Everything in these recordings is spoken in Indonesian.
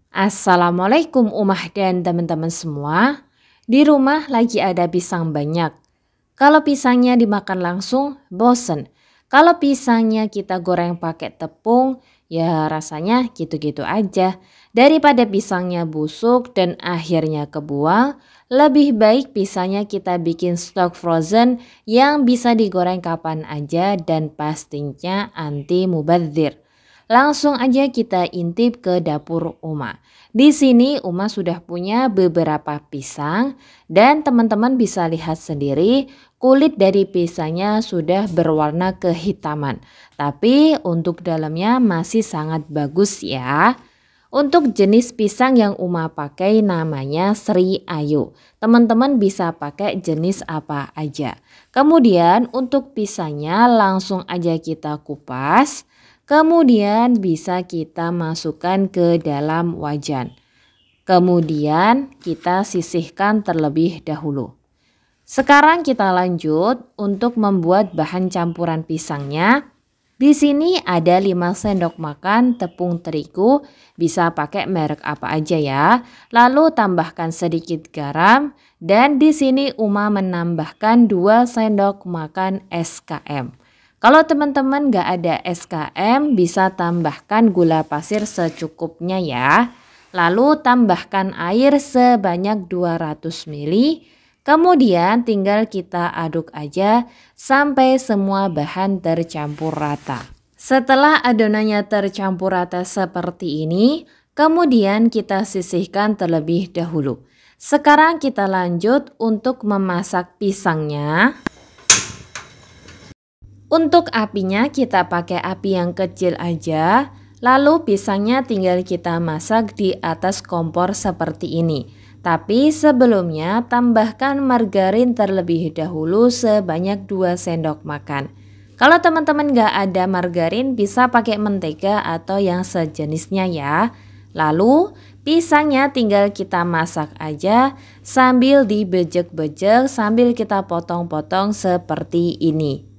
Assalamualaikum Umah dan teman-teman semua. Di rumah lagi ada pisang banyak. Kalau pisangnya dimakan langsung, bosen. Kalau pisangnya kita goreng pakai tepung, ya rasanya gitu-gitu aja. Daripada pisangnya busuk dan akhirnya kebuang, lebih baik pisangnya kita bikin stok frozen yang bisa digoreng kapan aja dan pastinya anti mubadzir. Langsung aja kita intip ke dapur Uma. Di sini Uma sudah punya beberapa pisang dan teman-teman bisa lihat sendiri kulit dari pisangnya sudah berwarna kehitaman. Tapi untuk dalamnya masih sangat bagus ya. Untuk jenis pisang yang Uma pakai namanya Sri Ayu. Teman-teman bisa pakai jenis apa aja. Kemudian untuk pisangnya langsung aja kita kupas. Kemudian bisa kita masukkan ke dalam wajan. Kemudian kita sisihkan terlebih dahulu. Sekarang kita lanjut untuk membuat bahan campuran pisangnya. Di sini ada 5 sendok makan tepung terigu, bisa pakai merek apa aja ya. Lalu tambahkan sedikit garam dan di sini Uma menambahkan 2 sendok makan SKM. Kalau teman-teman gak ada SKM bisa tambahkan gula pasir secukupnya ya. Lalu tambahkan air sebanyak 200 ml. Kemudian tinggal kita aduk aja sampai semua bahan tercampur rata. Setelah adonannya tercampur rata seperti ini, kemudian kita sisihkan terlebih dahulu. Sekarang kita lanjut untuk memasak pisangnya. Untuk apinya kita pakai api yang kecil aja, lalu pisangnya tinggal kita masak di atas kompor seperti ini. Tapi sebelumnya tambahkan margarin terlebih dahulu sebanyak 2 sendok makan. Kalau teman-teman gak ada margarin bisa pakai mentega atau yang sejenisnya ya. Lalu pisangnya tinggal kita masak aja sambil dibejek-bejek sambil kita potong-potong seperti ini.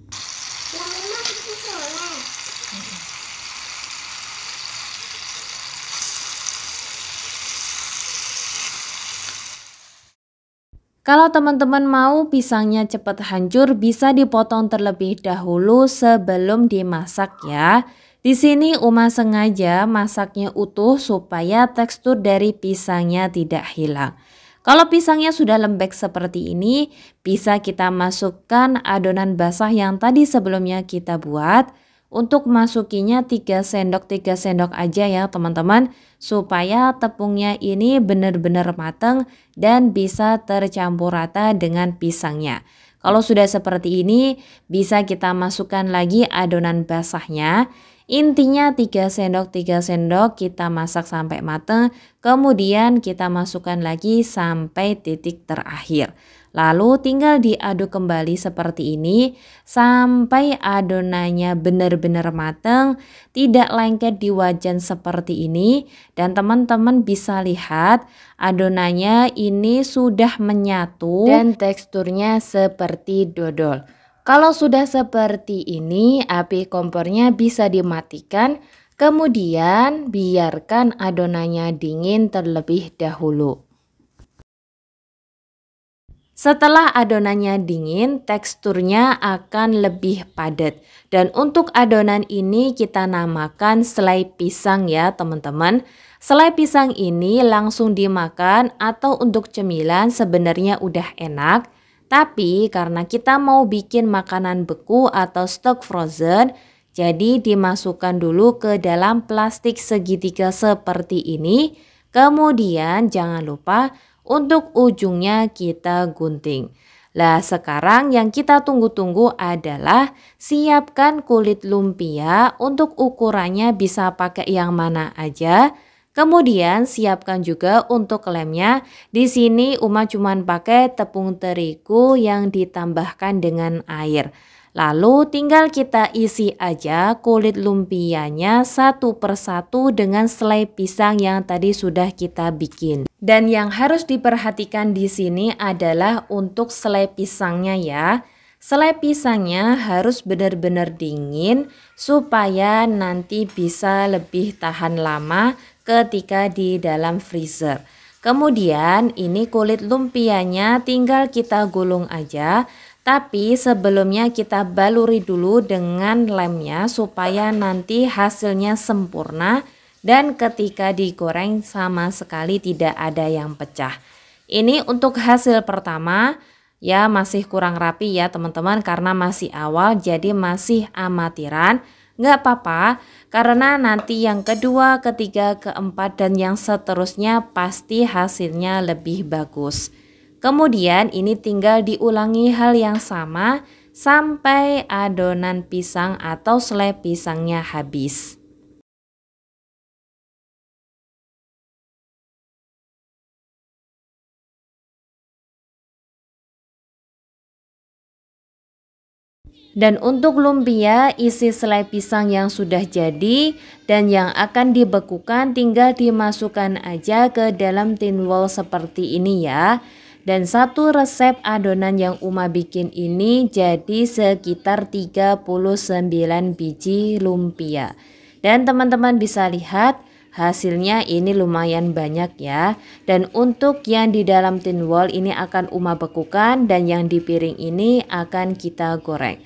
Kalau teman-teman mau pisangnya cepat hancur bisa dipotong terlebih dahulu sebelum dimasak ya. Di sini Uma sengaja masaknya utuh supaya tekstur dari pisangnya tidak hilang. Kalau pisangnya sudah lembek seperti ini, bisa kita masukkan adonan basah yang tadi sebelumnya kita buat. Untuk masukinya 3 sendok aja ya teman-teman, supaya tepungnya ini benar-benar matang dan bisa tercampur rata dengan pisangnya. Kalau sudah seperti ini bisa kita masukkan lagi adonan basahnya. Intinya 3 sendok kita masak sampai matang, kemudian kita masukkan lagi sampai titik terakhir. Lalu tinggal diaduk kembali seperti ini sampai adonannya benar-benar matang, tidak lengket di wajan seperti ini. Dan teman-teman bisa lihat adonannya ini sudah menyatu dan teksturnya seperti dodol. Kalau sudah seperti ini api kompornya bisa dimatikan, kemudian biarkan adonannya dingin terlebih dahulu. Setelah adonannya dingin, teksturnya akan lebih padat. Dan untuk adonan ini kita namakan selai pisang ya teman-teman. Selai pisang ini langsung dimakan atau untuk cemilan sebenarnya udah enak. Tapi karena kita mau bikin makanan beku atau stok frozen, jadi dimasukkan dulu ke dalam plastik segitiga seperti ini. Kemudian jangan lupa untuk ujungnya kita gunting. Lah sekarang yang kita tunggu-tunggu adalah siapkan kulit lumpia. Untuk ukurannya bisa pakai yang mana aja. Kemudian siapkan juga untuk lemnya. Di sini Uma cuman pakai tepung terigu yang ditambahkan dengan air. Lalu tinggal kita isi aja kulit lumpianya satu persatu dengan selai pisang yang tadi sudah kita bikin. Dan yang harus diperhatikan di sini adalah untuk selai pisangnya ya. Selai pisangnya harus benar-benar dingin supaya nanti bisa lebih tahan lama ketika di dalam freezer. Kemudian ini kulit lumpianya tinggal kita gulung aja, tapi sebelumnya kita baluri dulu dengan lemnya supaya nanti hasilnya sempurna dan ketika digoreng sama sekali tidak ada yang pecah. Ini untuk hasil pertama ya, masih kurang rapi ya teman-teman karena masih awal jadi masih amatiran. Nggak apa-apa, karena nanti yang kedua, ketiga, keempat, dan yang seterusnya pasti hasilnya lebih bagus. Kemudian ini tinggal diulangi hal yang sama sampai adonan pisang atau selai pisangnya habis. Dan untuk lumpia isi selai pisang yang sudah jadi dan yang akan dibekukan tinggal dimasukkan aja ke dalam tin wall seperti ini ya. Dan satu resep adonan yang Uma bikin ini jadi sekitar 39 biji lumpia. Dan teman-teman bisa lihat hasilnya ini lumayan banyak ya. Dan untuk yang di dalam tin wall ini akan Uma bekukan dan yang di piring ini akan kita goreng.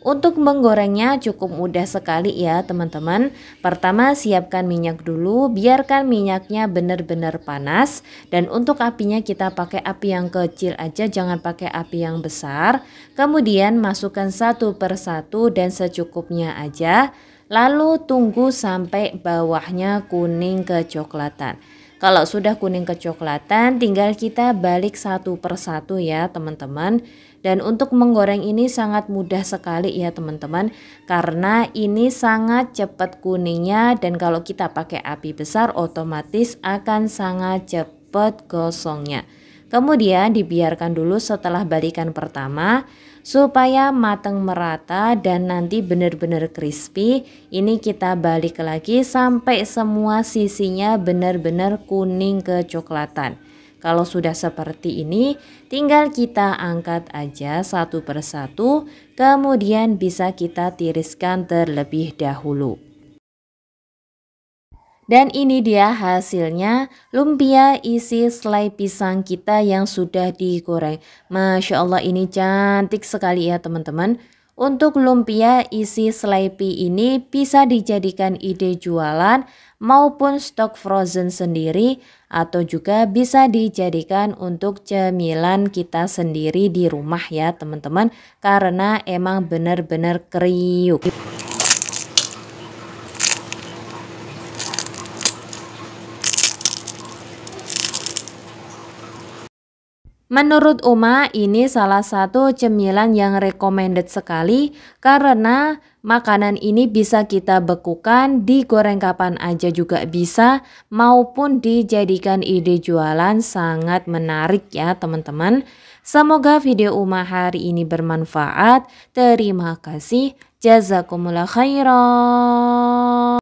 Untuk menggorengnya cukup mudah sekali ya teman-teman. Pertama siapkan minyak dulu, biarkan minyaknya benar-benar panas. Dan untuk apinya kita pakai api yang kecil aja, jangan pakai api yang besar. Kemudian masukkan satu persatu dan secukupnya aja. Lalu tunggu sampai bawahnya kuning kecoklatan. Kalau sudah kuning kecoklatan tinggal kita balik satu persatu ya teman-teman. Dan untuk menggoreng ini sangat mudah sekali ya teman-teman. Karena ini sangat cepat kuningnya dan kalau kita pakai api besar otomatis akan sangat cepat gosongnya. Kemudian dibiarkan dulu setelah balikan pertama supaya matang merata dan nanti benar-benar crispy. Ini kita balik lagi sampai semua sisinya benar-benar kuning kecoklatan. Kalau sudah seperti ini tinggal kita angkat aja satu persatu, kemudian bisa kita tiriskan terlebih dahulu. Dan ini dia hasilnya lumpia isi selai pisang kita yang sudah digoreng. Masya Allah ini cantik sekali ya teman-teman. Untuk lumpia isi selai pi ini bisa dijadikan ide jualan maupun stok frozen sendiri atau juga bisa dijadikan untuk cemilan kita sendiri di rumah ya teman-teman. Karena emang benar-benar kriuk. Menurut Uma ini salah satu cemilan yang recommended sekali karena makanan ini bisa kita bekukan, digoreng kapan aja juga bisa maupun dijadikan ide jualan, sangat menarik ya teman-teman. Semoga video Uma hari ini bermanfaat. Terima kasih. Jazakumullah khairan.